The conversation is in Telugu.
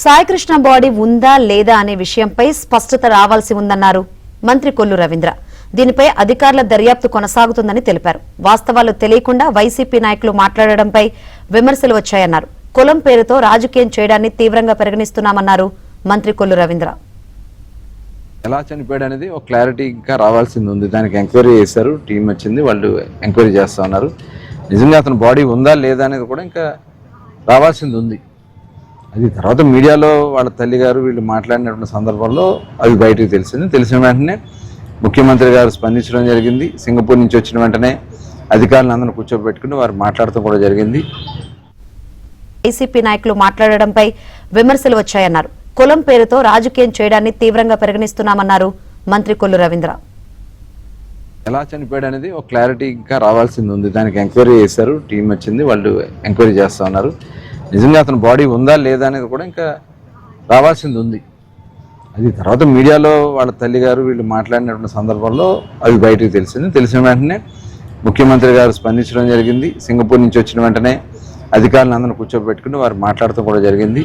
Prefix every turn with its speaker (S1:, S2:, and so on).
S1: సాయికృష్ణ బాడీ ఉందా లేదా అనే విషయంపై స్పష్టత రావాల్సి ఉందన్నారు మంత్రి కొల్లు రవీంద్ర. దీనిపై అధికారుల దర్యాప్తు కొనసాగుతుందని తెలిపారు. వాస్తవాలు తెలియకుండా వైసీపీ నాయకులు మాట్లాడడంపై విమర్శలు వచ్చాయన్నారు. కులం పేరుతో రాజకీయం చేయడాన్ని తీవ్రంగా పరిగణిస్తున్నామన్నారు మంత్రి కొల్లు రవీంద్ర.
S2: ఎలా చనిపోయాడు అనేది ఒక క్లారిటీ ఇంకా రావాల్సింది ఉంది. దానికి ఎంక్వైరీ చేశారు, టీం వచ్చింది, వాళ్ళు ఎంక్వైరీ చేస్తూ ఉన్నారు. నిజంగా అతని బాడీ ఉందా లేదా అనేది కూడా ఇంకా రావాల్సింది ఉంది. అది తర్వాత మీడియాలో వాళ్ళ తల్లి గారు వీళ్ళు మాట్లాడినటువంటి సందర్భంలో అది బయటకు తెలిసింది. తెలిసిన వెంటనే ముఖ్యమంత్రి గారు స్పందించడం జరిగింది. సింగపూర్ నుంచి వచ్చిన వెంటనే అధికారులను అందరూ కూర్చోబెట్టుకుని వారు మాట్లాడటం కూడా జరిగింది.
S1: వైసీపీ నాయకులు మాట్లాడడంపై విమర్శలు వచ్చాయన్నారు. కులం పేరుతో రాజకీయం చేయడాన్ని తీవ్రంగా పరిగణిస్తున్నామన్నారు మంత్రి కొల్లు రవీంద్ర.
S2: ఎలా చనిపోయాడు అనేది ఒక క్లారిటీ ఇంకా రావాల్సింది ఉంది. దానికి ఎంక్వైరీ చేశారు, టీం వచ్చింది, వాళ్ళు ఎంక్వైరీ చేస్తూ ఉన్నారు. నిజంగా అతని బాడీ ఉందా లేదా అనేది కూడా ఇంకా రావాల్సింది ఉంది. అది తర్వాత మీడియాలో వాళ్ళ తల్లి గారు వీళ్ళు మాట్లాడినటువంటి సందర్భంలో అది బయటకు తెలిసింది. తెలిసిన వెంటనే ముఖ్యమంత్రి గారు స్పందించడం జరిగింది. సింగపూర్ నుంచి వచ్చిన వెంటనే అధికారులను అందరూ కూర్చోబెట్టుకుని వారు మాట్లాడటం కూడా జరిగింది.